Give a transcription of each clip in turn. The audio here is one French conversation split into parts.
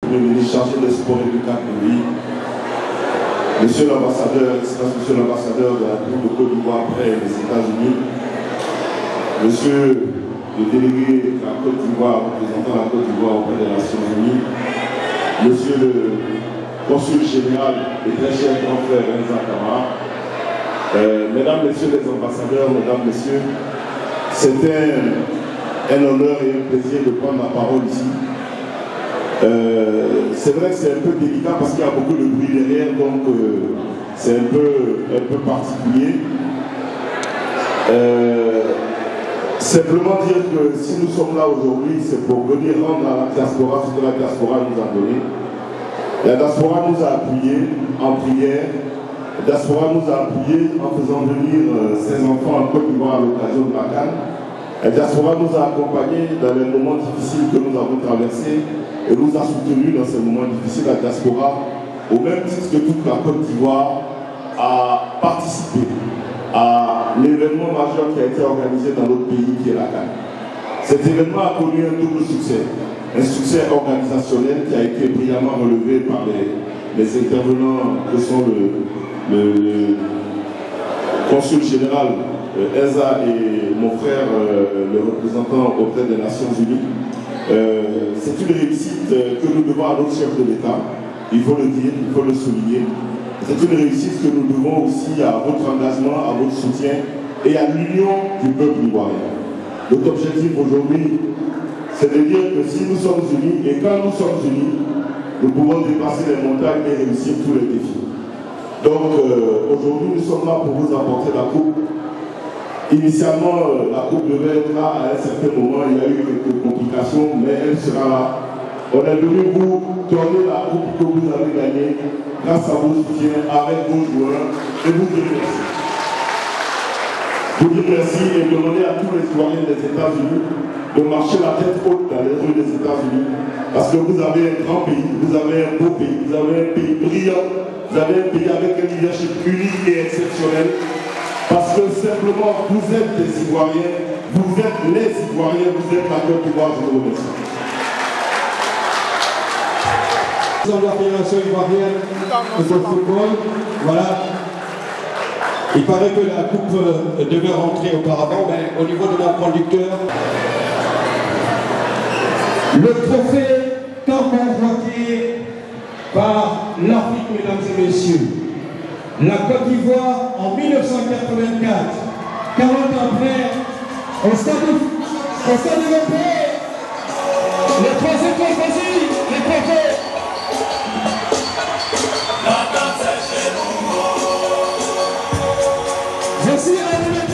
Premier ministre chargé des sports et du cadre de vie, Monsieur l'ambassadeur, excellence Monsieur l'ambassadeur de la République de Côte d'Ivoire près des États-Unis, Monsieur le délégué de la Côte d'Ivoire, représentant la Côte d'Ivoire auprès des Nations Unies, Monsieur le consul général et très cher grand frère Enza Kamara, Mesdames, Messieurs les ambassadeurs, Mesdames, Messieurs, c'est un honneur et un plaisir de prendre la parole ici. C'est vrai que c'est un peu délicat parce qu'il y a beaucoup de bruit derrière, donc c'est un peu particulier. Simplement dire que si nous sommes là aujourd'hui, c'est pour venir rendre à la diaspora ce que la diaspora nous a donné. La diaspora nous a appuyés en prière. La diaspora nous a appuyés en faisant venir ses enfants en Côte d'Ivoire à l'occasion de la CAN. La diaspora nous a accompagnés dans les moments difficiles que nous avons traversés et nous a soutenus dans ces moments difficiles. La diaspora, au même titre que toute la Côte d'Ivoire, a participé à l'événement majeur qui a été organisé dans notre pays, qui est la CAN. Cet événement a connu un double succès. Un succès organisationnel qui a été brillamment relevé par les intervenants que sont le consul général Enza et mon frère, le représentant auprès des Nations Unies. C'est une réussite que nous devons à notre chef de l'État, il faut le dire, il faut le souligner. C'est une réussite que nous devons aussi à votre engagement, à votre soutien et à l'union du peuple ivoirien. Notre objectif aujourd'hui, c'est de dire que si nous sommes unis, et quand nous sommes unis, nous pouvons dépasser les montagnes et réussir tous les défis. Donc aujourd'hui, nous sommes là pour vous apporter la coupe. Initialement, la coupe devait être là à un certain moment, il y a eu quelques complications, mais elle sera là. On est venu vous donner la coupe que vous avez gagnée grâce à vos soutiens, avec vos joueurs, et vous dire merci. Vous dire merci et demander à tous les citoyens des États-Unis de marcher la tête haute dans les rues des États-Unis, parce que vous avez un grand pays, vous avez un beau pays, vous avez un pays brillant, vous avez un pays avec un leadership unique et exceptionnel. Parce que simplement, vous êtes des Ivoiriens, vous êtes les Ivoiriens, vous êtes la Côte d'Ivoire, je vous remercie. Nous sommes la Fédération ivoirienne de football, voilà. Il paraît que la coupe devait rentrer auparavant, mais au niveau de mon conducteur, le trophée tant convoité par l'Afrique, mesdames et messieurs. La Côte d'Ivoire en 1984, 40 ans après, au stade de l'Empire, les trois étoiles, vas-y, les trophées. Voici un de mes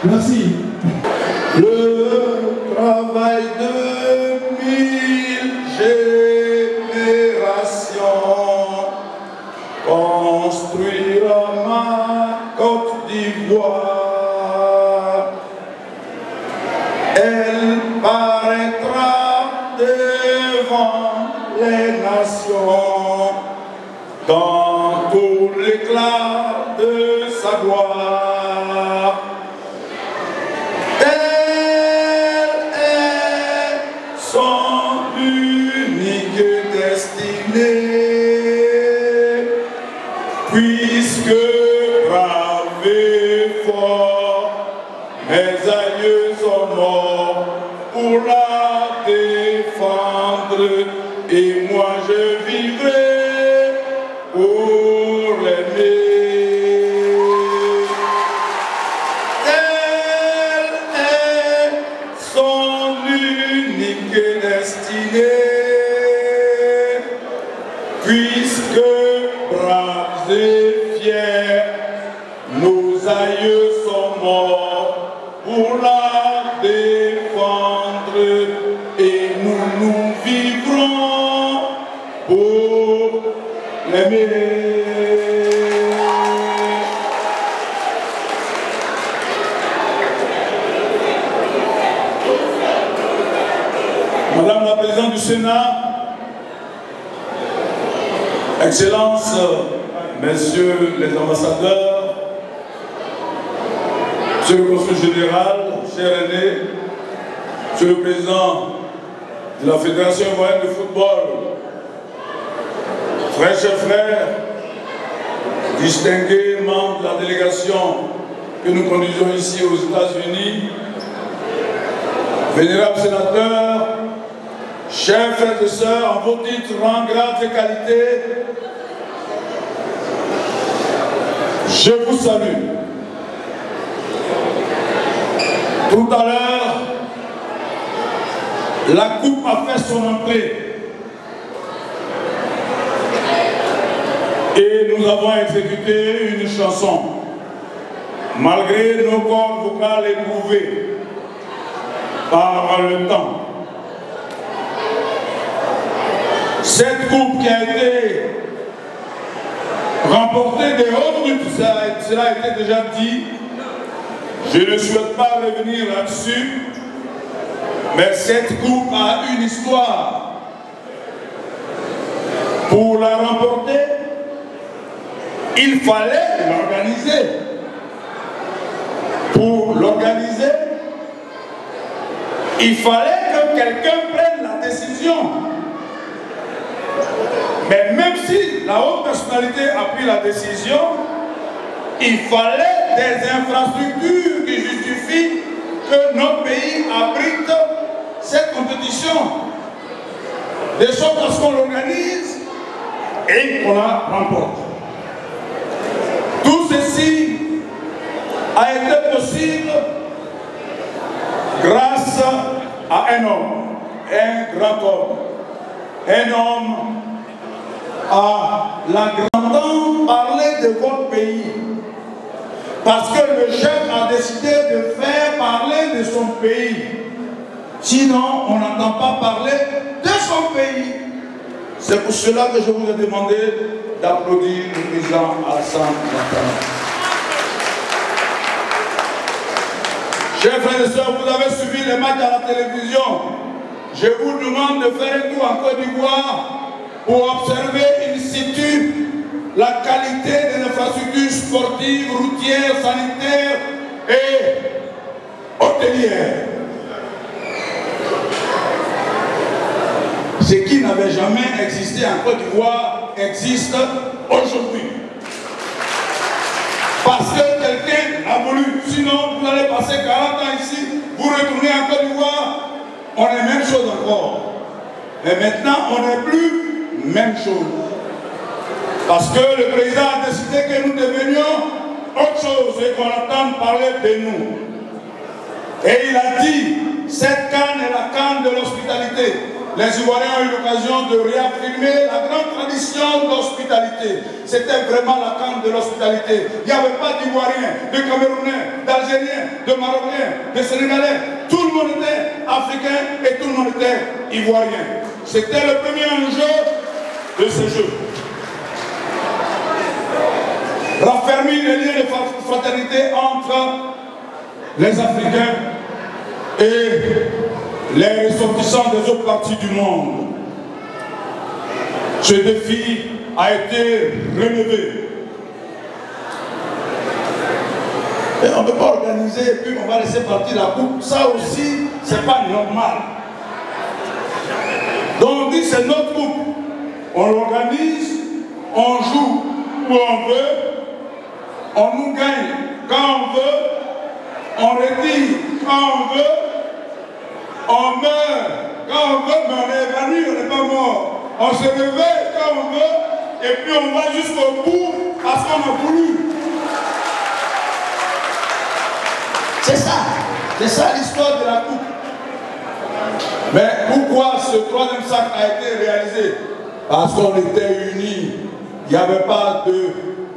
Merci. Le travail de 1000 générations construira ma Côte d'Ivoire. Elle paraîtra devant les nations dans tout l'éclat de sa gloire. Telle est son unique destinée, puisque brave et fort, mes aïeux sont morts pour la défendre, et moi je vivrai pour l'aimer. Telle est son unique destinée, puisque braves et fiers, nos aïeux sont morts pour la défendre, et nous vivrons pour l'aimer. Madame la Présidente du Sénat, Excellences, Messieurs les ambassadeurs, Monsieur le Consul général, cher aîné, Monsieur le Président de la Fédération ivoirienne de football, chers frères, distingués membres de la délégation que nous conduisons ici aux États-Unis, vénérables sénateurs, chers frères et sœurs, en vos titres, rangs, grades et qualités, je vous salue. Tout à l'heure, la coupe a fait son entrée et nous avons exécuté une chanson, malgré nos cordes vocales éprouvées par le temps. Cette coupe qui a été remportée des hautes luttes, cela a été déjà dit, je ne souhaite pas revenir là-dessus, mais cette coupe a une histoire. Pour la remporter, il fallait l'organiser. Pour l'organiser, il fallait que quelqu'un prenne la décision. Mais même si la haute personnalité a pris la décision, il fallait des infrastructures qui justifient que notre pays abrite cette compétition. De sorte à ce qu'on l'organise et qu'on la remporte. Tout ceci a été possible grâce à un homme, un grand homme. Un homme à la grandeur parler de votre pays. Parce que le chef a décidé de faire parler de son pays. Sinon, on n'entend pas parler de son pays. C'est pour cela que je vous ai demandé d'applaudir le président Alassane Ouattara. Chers frères et sœurs, vous avez suivi les matchs à la télévision. Je vous demande de faire un tour en Côte d'Ivoire pour observer in situ la qualité des infrastructures sportives, routières, sanitaires et hôtelières. Ce qui n'avait jamais existé en Côte d'Ivoire existe aujourd'hui. Parce que quelqu'un a voulu. Sinon, vous allez passer 40 ans ici, vous retournez en Côte d'Ivoire, on est même chose encore. Mais maintenant, on n'est plus même chose. Parce que le président a décidé que nous devenions autre chose et qu'on entende parler de nous. Et il a dit, cette canne est la canne de l'hospitalité. les Ivoiriens ont eu l'occasion de réaffirmer la grande tradition de l'hospitalité. C'était vraiment la canne de l'hospitalité. Il n'y avait pas d'Ivoiriens, de Camerounais, d'Algériens, de Marocains, de Sénégalais. Tout le monde était africain et tout le monde était ivoirien. C'était le premier enjeu de ces Jeux. Raffermir les liens de fraternité entre les Africains et les ressortissants des autres parties du monde. Ce défi a été relevé. Et on ne peut pas organiser et puis on va laisser partir la coupe. Ça aussi, c'est pas normal. Donc on dit c'est notre coupe. On l'organise, on joue où on veut, on nous gagne quand on veut, on retire quand on veut, on meurt quand on veut, mais on est évanoui, on n'est pas mort. On se réveille quand on veut, et puis on va jusqu'au bout parce qu'on a voulu. C'est ça l'histoire de la coupe. Mais pourquoi ce troisième sac a été réalisé? Parce qu'on était unis. Il n'y avait pas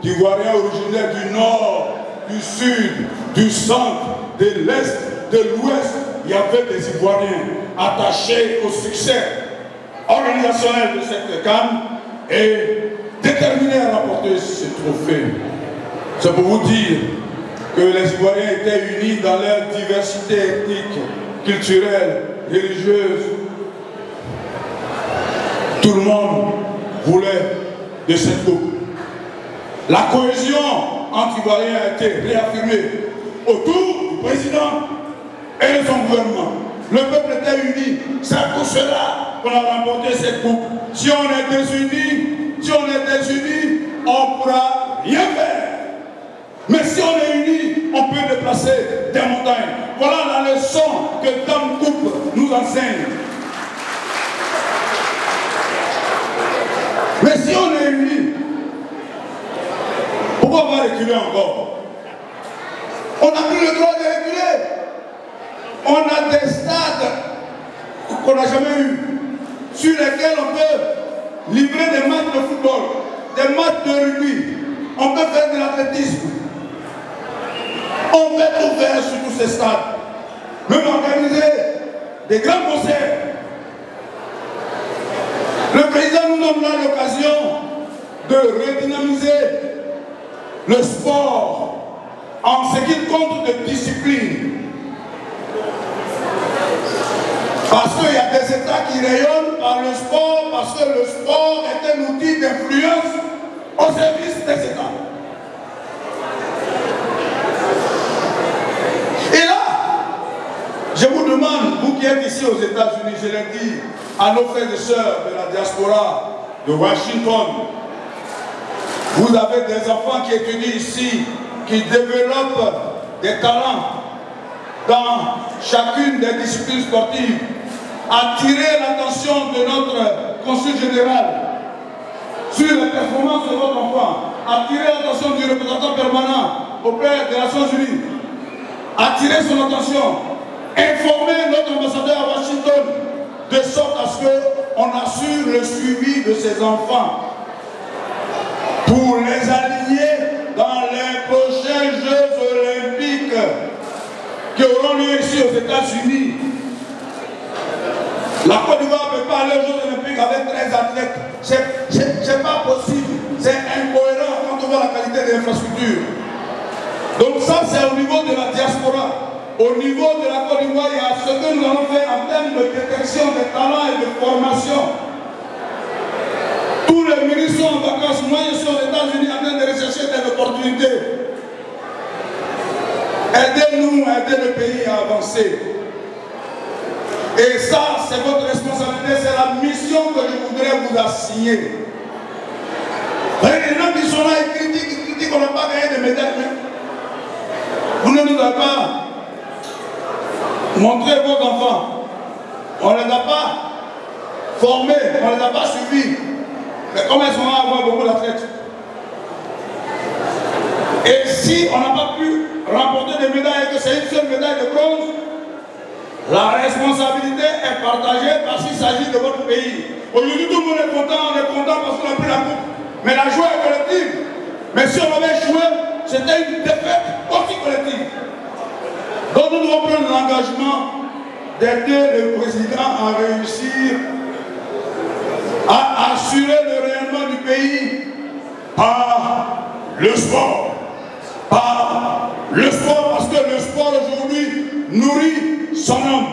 d'Ivoiriens originaires du nord, du sud, du centre, de l'est, de l'ouest. Il y avait des Ivoiriens attachés au succès organisationnel de cette CAN et déterminés à remporter ce trophée. C'est pour vous dire que les Ivoiriens étaient unis dans leur diversité ethnique, culturelle, religieuse. Tout le monde voulait de cette coupe. La cohésion entre Ivoiriens a été réaffirmée autour du président et de son gouvernement. Le peuple était uni. C'est pour cela qu'on a remporté cette coupe. Si on est désunis, on ne pourra rien faire. Mais si on est unis, on peut déplacer des montagnes. Voilà la leçon que Dame Coupe nous enseigne. Mais si on est unis, pourquoi on va reculer encore? On n'a plus le droit de reculer. On a des stades qu'on n'a jamais eu, sur lesquels on peut livrer des matchs de football, des matchs de rugby, on peut faire de l'athlétisme. On peut tout faire sur tous ces stades. Même organiser des grands concerts. Le président nous donne là l'occasion de redynamiser le sport en ce qui compte de discipline. Parce qu'il y a des États qui rayonnent par le sport, parce que le sport est un outil d'influence au service des États. Et là, je vous demande, vous qui êtes ici aux États-Unis, je l'ai dit à nos frères et sœurs de la diaspora de Washington, vous avez des enfants qui étudient ici, qui développent des talents dans chacune des disciplines sportives. Attirez l'attention de notre consul général sur les performances de votre enfant. Attirez l'attention du représentant permanent auprès des Nations Unies. Attirez son attention. Informez notre ambassadeur à Washington de sorte à ce qu'on assure le suivi de ces enfants pour les aligner dans les prochains Jeux olympiques qui auront lieu ici aux États-Unis. La Côte d'Ivoire ne peut pas aller aux Jeux olympiques avec 13 athlètes. C'est pas possible. C'est incohérent quand on voit la qualité des infrastructures. Donc ça, c'est au niveau de la diaspora. Au niveau de la Côte d'Ivoire, il y a ce que nous allons faire en termes de détection des talents et de formation. Tous les ministres sont en vacances. Moi, je suis aux États-Unis en train de rechercher des opportunités. Aidez-nous, aidez le pays à avancer. Et ça, c'est votre responsabilité, c'est la mission que je voudrais vous assigner. Les gens qui sont là et critiquent qu'on n'a pas gagné de médailles. Vous ne nous avez pas montré vos enfants. On ne les a pas formés, on ne les a pas suivis. Mais comment ils sont là à avoir beaucoup d'athlètes? Et si on n'a pas pu remporter des médailles et que c'est une seule médaille de bronze, La responsabilité est partagée parce qu'il s'agit de votre pays. Aujourd'hui, tout le monde est content parce qu'on a pris la coupe. Mais la joie est collective. Mais si on avait joué, c'était une défaite aussi collective. Donc nous devons prendre l'engagement d'aider le président à réussir à assurer le rayonnement du pays par le sport. Par le sport, parce que le sport aujourd'hui nourrit son homme.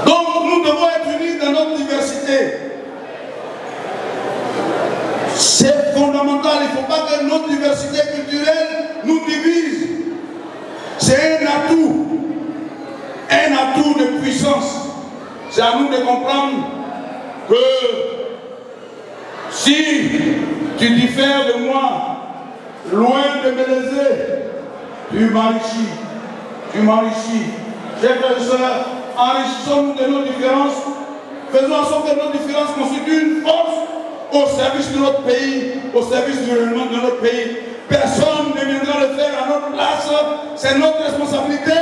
Donc nous devons être unis dans notre diversité. C'est fondamental, il ne faut pas que notre diversité culturelle nous divise. C'est un atout de puissance. C'est à nous de comprendre que si tu diffères de moi, loin de me léser, tu m'enrichis. Tu m'enrichis. Chers frères et sœurs, enrichissons-nous de nos différences. Faisons en sorte que nos différences constituent une force au service de notre pays, au service du rayonnement de notre pays. Personne ne viendra le faire à notre place. C'est notre responsabilité.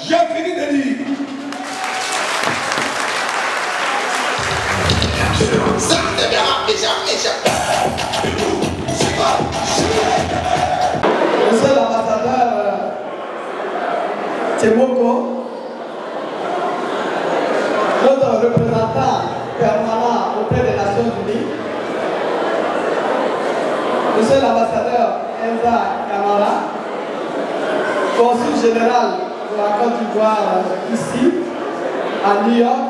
J'ai fini de dire. Monsieur l'ambassadeur Tchemoko, notre représentant permanent auprès des Nations Unies, Monsieur l'ambassadeur Enza Kamara, consul général de la Côte d'Ivoire ici, à New York,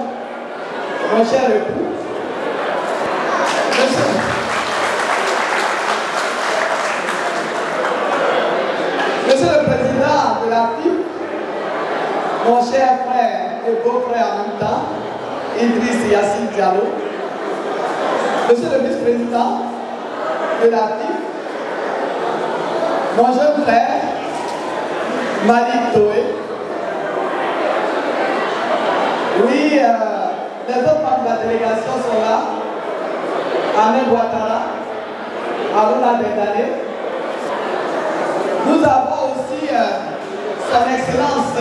mon cher époux, Monsieur le Président de la FIP, mon cher frère et beau-frère en même temps, Idriss Yassine Diallo, Monsieur le vice-président de la FIP, mon jeune frère, Malik Toé, oui, les autres membres de la délégation sont là, Ahmed Ouattara, Aruna Dendane. Nous avons aussi son Excellence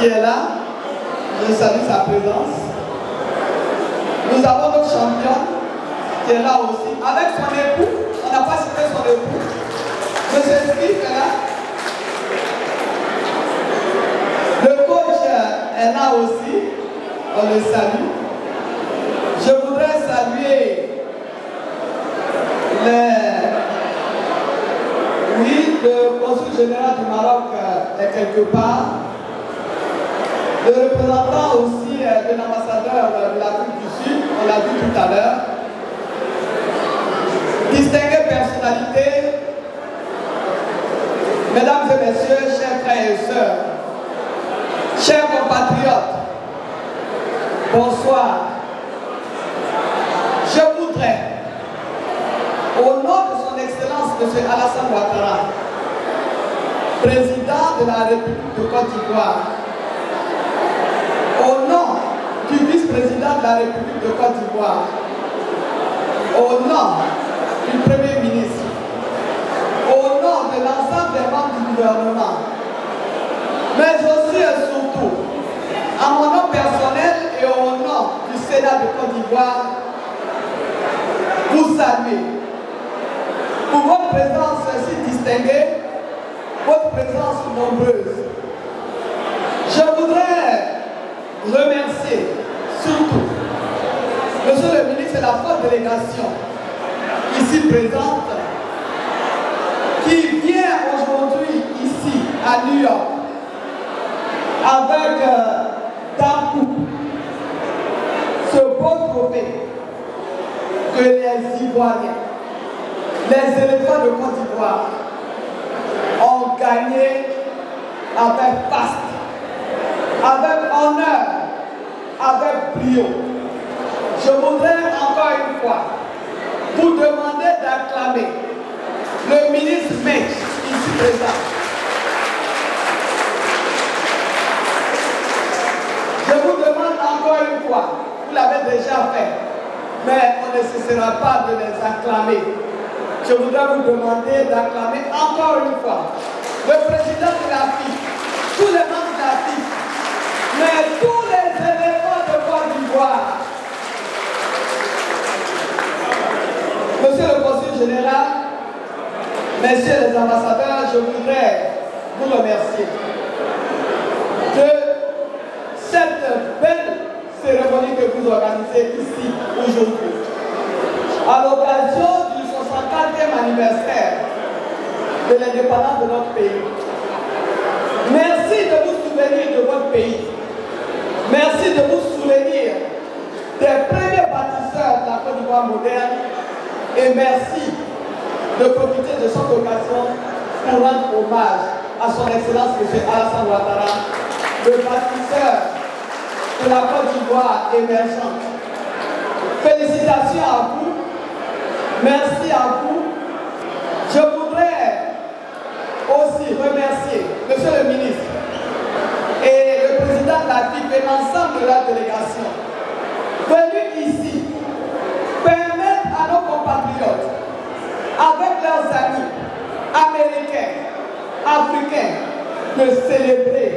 qui est là. Je salue sa présence. Nous avons notre championne qui est là aussi. Avec son époux, on n'a pas cité son époux. Monsieur Smith est là. Le coach est là aussi. On le salue. Je voudrais saluer le consul général du Maroc est quelque part. Le représentant aussi de l'ambassadeur de l'Afrique du Sud, on l'a vu tout à l'heure. Distinguées personnalités, mesdames et messieurs, chers frères et sœurs, chers compatriotes, bonsoir. Je voudrais, au nom de son Excellence M. Alassane Ouattara, président de la République de Côte d'Ivoire, au nom du vice-président de la République de Côte d'Ivoire, au nom du Premier ministre, au nom de l'ensemble des membres du gouvernement, mais aussi et surtout, à mon nom personnel et au nom du Sénat de Côte d'Ivoire, vous saluer pour votre présence si distinguée, votre présence nombreuse. Je voudrais remercier surtout Monsieur le ministre de la forte délégation ici présente qui vient aujourd'hui ici à New York avec d'un coup ce beau trophée que les Ivoiriens, les éléphants de Côte d'Ivoire ont gagné avec faste, avec honneur, avec brio. Je voudrais encore une fois vous demander d'acclamer le ministre Mech, ici présent. Je vous demande encore une fois, vous l'avez déjà fait, mais on ne cessera pas de les acclamer. Je je voudrais vous demander d'acclamer encore une fois le président de l'Afrique, tous les membres de l'Afrique, mais tous les éléments de Côte d'Ivoire. Monsieur le conseiller général, messieurs les ambassadeurs, je voudrais vous remercier de cette belle cérémonie que vous organisez ici aujourd'hui, à l'occasion du 64e anniversaire de l'indépendance de notre pays. Merci de vous souvenir de votre pays. Merci de vous souvenir des premiers bâtisseurs de la Côte d'Ivoire moderne. Et merci de profiter de cette occasion pour rendre hommage à son Excellence M. Alassane Ouattara, le bâtisseur de la Côte d'Ivoire émergente. Félicitations à vous. Merci à vous. Je voudrais aussi remercier M. le ministre et le président de l'Afrique et l'ensemble de la délégation venus ici permettre à nos compatriotes, avec leurs amis américains, africains, de célébrer